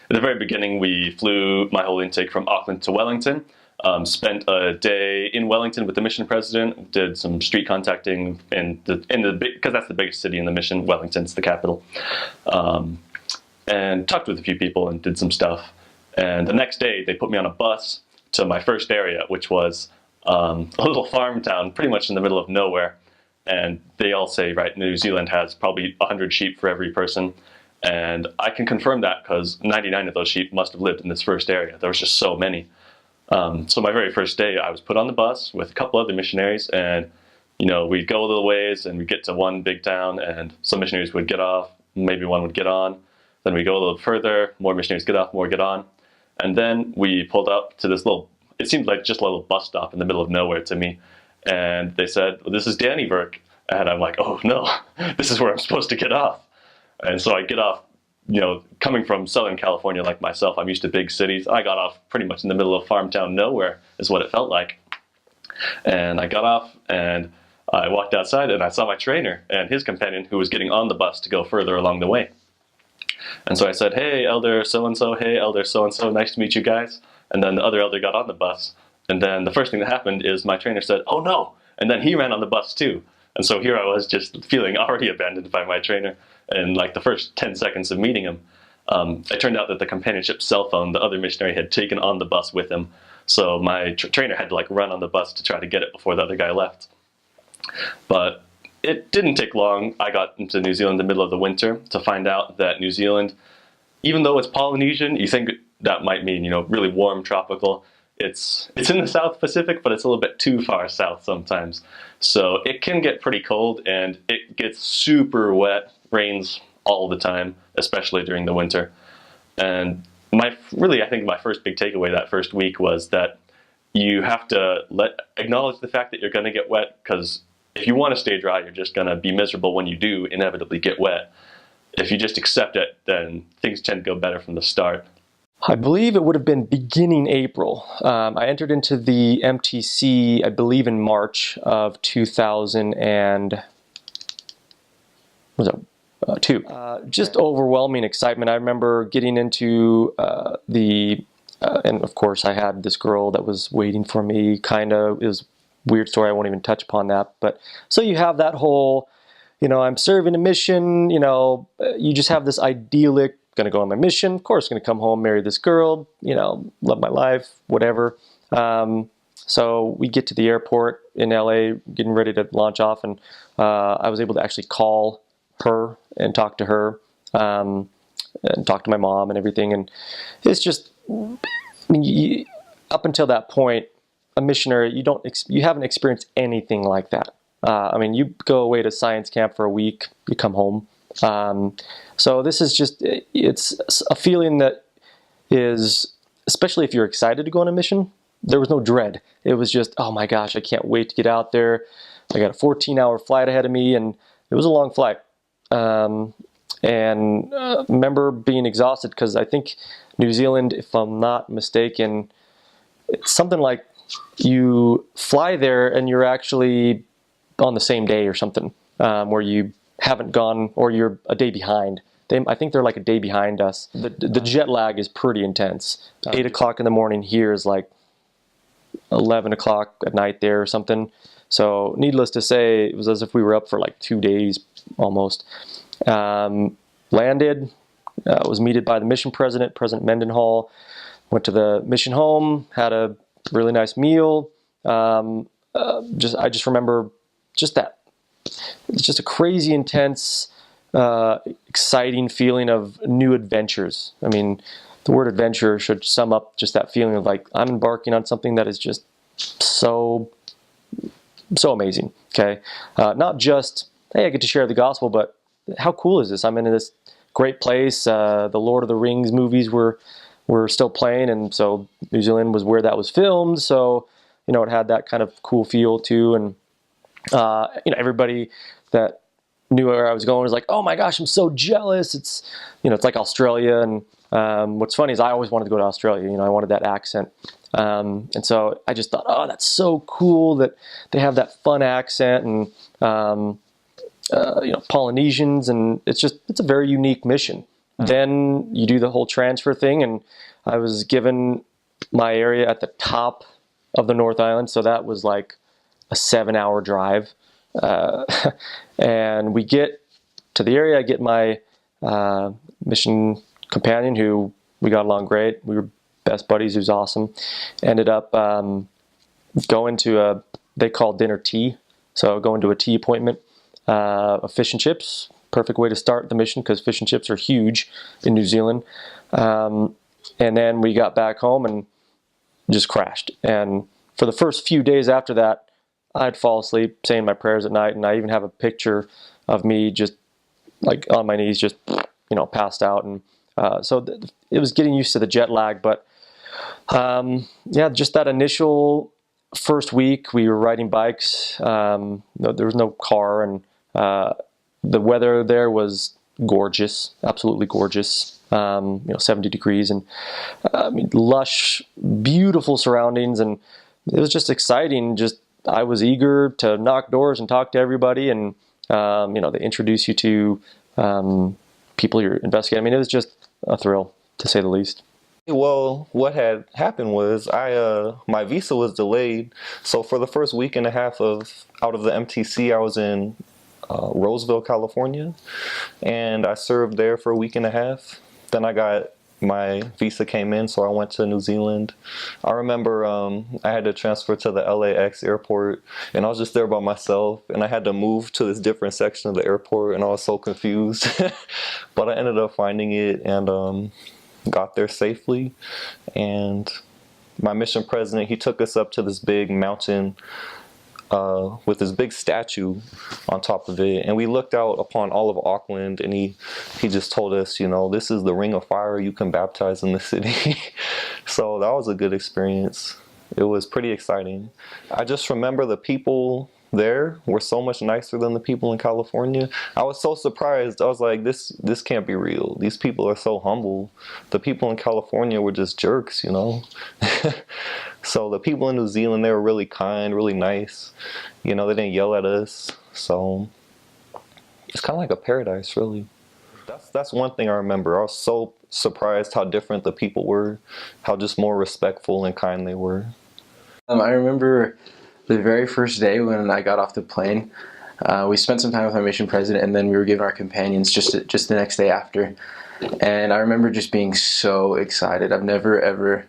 At the very beginning, we flew my whole intake from Auckland to Wellington. Spent a day in Wellington with the mission president. Did some street contacting because that's the biggest city in the mission. Wellington's the capital, and talked with a few people and did some stuff. And the next day, they put me on a bus to my first area, which was a little farm town, pretty much in the middle of nowhere. And they all say, right, New Zealand has probably 100 sheep for every person. And I can confirm that because 99 of those sheep must have lived in this first area. There was just so many. So my very first day, I was put on the bus with a couple other missionaries, and we'd go a little ways, and we'd get to one big town, and some missionaries would get off, maybe one would get on. Then we go a little further, more missionaries get off, more get on. And then we pulled up to this it seemed like just a little bus stop in the middle of nowhere to me. And they said, well, this is Dannyburg. And I'm like, oh no, this is where I'm supposed to get off. And so I get off, coming from Southern California like myself, I'm used to big cities. I got off pretty much in the middle of farm town nowhere is what it felt like. And I got off and I walked outside and I saw my trainer and his companion who was getting on the bus to go further along the way. And so I said, hey, Elder so-and-so, hey, Elder so-and-so, nice to meet you guys. And then the other elder got on the bus. And then the first thing that happened is my trainer said, oh no. And then he ran on the bus too. And so here I was just feeling already abandoned by my trainer. And like the first 10 seconds of meeting him, it turned out that the companionship cell phone, the other missionary had taken on the bus with him. So my trainer had to run on the bus to try to get it before the other guy left. But it didn't take long. I got into New Zealand in the middle of the winter to find out that New Zealand, even though it's Polynesian, you think that might mean, really warm tropical. It's in the South Pacific, but it's a little bit too far south sometimes. So it can get pretty cold and it gets super wet, rains all the time, especially during the winter. And I think my first big takeaway that first week was that you have to acknowledge the fact that you're going to get wet, because if you want to stay dry, you're just going to be miserable when you do inevitably get wet. If you just accept it, then things tend to go better from the start. I believe it would have been beginning April. I entered into the MTC, I believe, in March of 2002. Just overwhelming excitement. I remember getting into and of course I had this girl that was waiting for me, it was a weird story, I won't even touch upon that. But so you have that whole, I'm serving a mission, you just have this idyllic, going to go on my mission, of course, going to come home, marry this girl, love my life, whatever. So we get to the airport in LA, getting ready to launch off, and I was able to actually call her and talk to her, and talk to my mom and everything. And it's just, up until that point, a missionary, you haven't experienced anything like that. You go away to science camp for a week, you come home. So this is it's a feeling that is, especially if you're excited to go on a mission, there was no dread. It was just, oh my gosh, I can't wait to get out there. I got a 14-hour flight ahead of me, and it was a long flight. Remember being exhausted because I think New Zealand, if I'm not mistaken, it's something like you fly there and you're actually on the same day or something, where you haven't gone, or you're a day behind. I think they're like a day behind us. The jet lag is pretty intense. 8 o'clock in the morning here is like 11 o'clock at night there or something. So needless to say, it was as if we were up for like 2 days almost. Landed, was meted by the mission president, President Mendenhall. Went to the mission home, had a really nice meal. I just remember that. It's just a crazy intense, exciting feeling of new adventures. The word adventure should sum up just that feeling of like, I'm embarking on something that is just so amazing, okay? Not just, hey, I get to share the gospel, but how cool is this? I'm in this great place. The Lord of the Rings movies were still playing, and so New Zealand was where that was filmed, so, it had that kind of cool feel too, and everybody that knew where I was going was like, oh my gosh, I'm so jealous. It's like Australia. And what's funny is I always wanted to go to Australia. I wanted that accent. And so I just thought, oh, that's so cool that they have that fun accent, and Polynesians. And it's a very unique mission. then you do the whole transfer thing, and I was given my area at the top of the North Island, so that was like a 7-hour drive. And we get to the area, I get my mission companion, who we got along great. We were best buddies. He was awesome. Ended up going to they call dinner tea. So going to a tea appointment, of fish and chips. Perfect way to start the mission because fish and chips are huge in New Zealand. And then we got back home and just crashed. And for the first few days after that, I'd fall asleep saying my prayers at night, and I even have a picture of me just like on my knees, just passed out. And so it was getting used to the jet lag. But yeah, just that initial first week, we were riding bikes. There was no car, and the weather there was gorgeous, absolutely gorgeous. 70 degrees, and lush, beautiful surroundings, and it was just exciting. I was eager to knock doors and talk to everybody, and they introduce you to people you're investigating. It was just a thrill, to say the least. Well, what had happened was my visa was delayed. So for the first week and a half out of the MTC, I was in Roseville, California, and I served there for a week and a half. Then my visa came in, so I went to New Zealand. I remember I had to transfer to the LAX airport, and I was just there by myself, and I had to move to this different section of the airport, and I was so confused. But I ended up finding it and got there safely. And my mission president, he took us up to this big mountain with this big statue on top of it, and we looked out upon all of Auckland, and he just told us, this is the ring of fire, you can baptize in the city. So that was a good experience. It was pretty exciting. I just remember the people there were so much nicer than the people in California. I was so surprised. I was like, this can't be real. These people are so humble. The people in California were just jerks, So the people in New Zealand, they were really kind, really nice. They didn't yell at us. So it's kind of like a paradise, really. That's one thing I remember. I was so surprised how different the people were, how just more respectful and kind they were. I remember the very first day when I got off the plane, we spent some time with my mission president, and then we were given our companions just the next day after. And I remember just being so excited. I've never ever,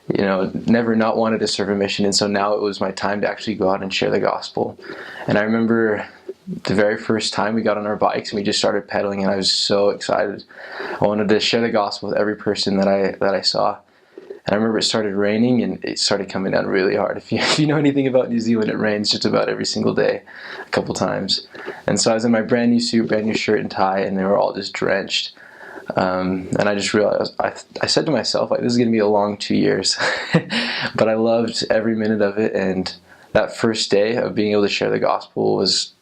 never not wanted to serve a mission, and so now it was my time to actually go out and share the gospel. And I remember the very first time we got on our bikes and we just started pedaling, and I was so excited. I wanted to share the gospel with every person that I saw. And I remember it started raining, and it started coming down really hard. If you know anything about New Zealand, it rains just about every single day, a couple times. And so I was in my brand new suit, brand new shirt and tie, and they were all just drenched. And I just realized, I said to myself, this is going to be a long 2 years. But I loved every minute of it. And that first day of being able to share the gospel was,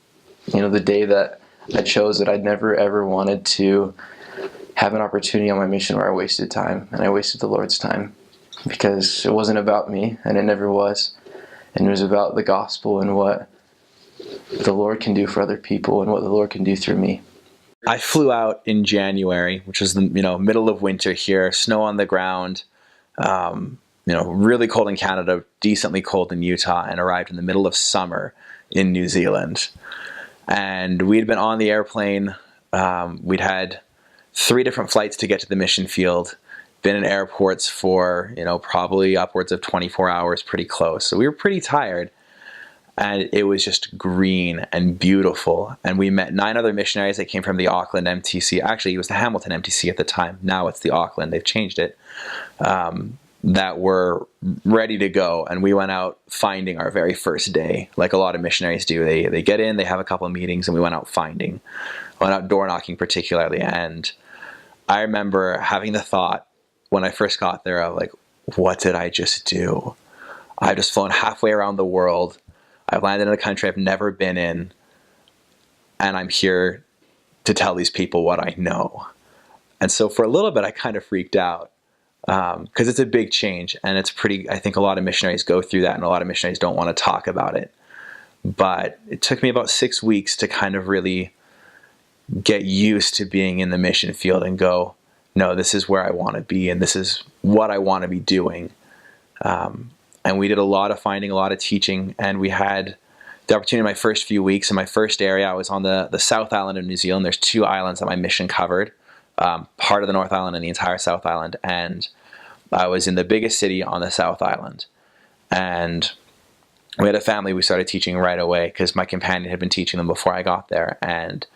the day that I chose that I'd never ever wanted to have an opportunity on my mission where I wasted time, and I wasted the Lord's time. Because it wasn't about me, and it never was. And it was about the gospel and what the Lord can do for other people and what the Lord can do through me. I flew out in January, which was the middle of winter here, snow on the ground, really cold in Canada, decently cold in Utah, and arrived in the middle of summer in New Zealand. And we had been on the airplane. We'd had 3 different flights to get to the mission field. Been in airports for, probably upwards of 24 hours, pretty close. So we were pretty tired, and it was just green and beautiful. And we met 9 other missionaries that came from the Auckland MTC. Actually, it was the Hamilton MTC at the time. Now it's the Auckland. They've changed it. That were ready to go. And we went out finding our very first day, like a lot of missionaries do. They get in, they have a couple of meetings, and we went out finding. Went out door knocking particularly. And I remember having the thought, when I first got there, I was like, what did I just do? I've just flown halfway around the world. I've landed in a country I've never been in. And I'm here to tell these people what I know. And so for a little bit, I kind of freaked out because it's a big change. And it's I think a lot of missionaries go through that, and a lot of missionaries don't want to talk about it. But it took me about 6 weeks to kind of really get used to being in the mission field and go, no, this is where I want to be, and this is what I want to be doing. And we did a lot of finding, a lot of teaching, and we had the opportunity in my first few weeks. In my first area, I was on the South Island of New Zealand. There's 2 islands that my mission covered, part of the North Island and the entire South Island. And I was in the biggest city on the South Island. And we had a family we started teaching right away because my companion had been teaching them before I got there. And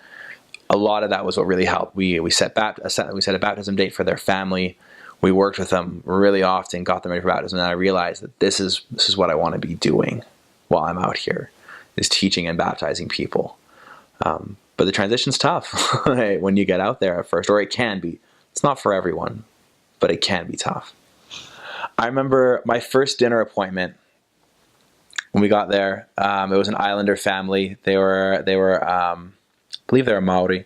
a lot of that was what really helped. We set a baptism date for their family. We worked with them really often, got them ready for baptism, and I realized that this is what I want to be doing while I'm out here, is teaching and baptizing people. But the transition's tough when you get out there at first, or it can be. It's not for everyone, but it can be tough. I remember my first dinner appointment when we got there. It was an Islander family. They were I believe they were Maori,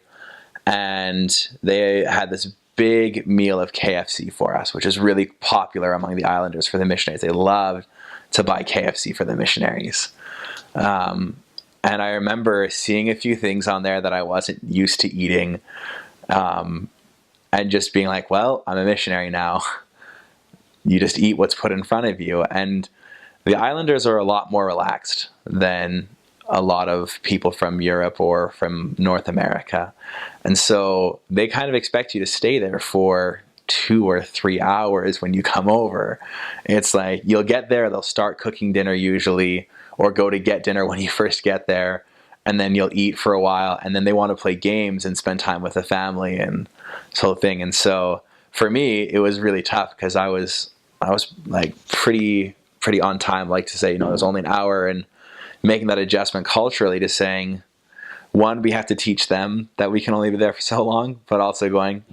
and they had this big meal of KFC for us, which is really popular among the Islanders for the missionaries. They loved to buy KFC for the missionaries. And I remember seeing a few things on there that I wasn't used to eating, and just being like, well, I'm a missionary now. You just eat what's put in front of you. And the Islanders are a lot more relaxed than a lot of people from Europe or from North America. And so they kind of expect you to stay there for 2 or 3 hours when you come over. It's like you'll get there, they'll start cooking dinner usually, or go to get dinner when you first get there, and then you'll eat for a while, and then they want to play games and spend time with the family and this whole thing. And so for me, it was really tough because I was like pretty on time, like to say, it was only an hour, and making that adjustment culturally to saying, one, we have to teach them that we can only be there for so long, but also going,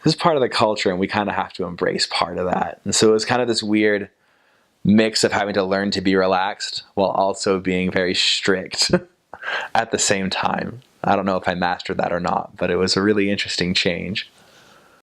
this is part of the culture and we kind of have to embrace part of that. And so it was kind of this weird mix of having to learn to be relaxed while also being very strict at the same time. I don't know if I mastered that or not, but it was a really interesting change.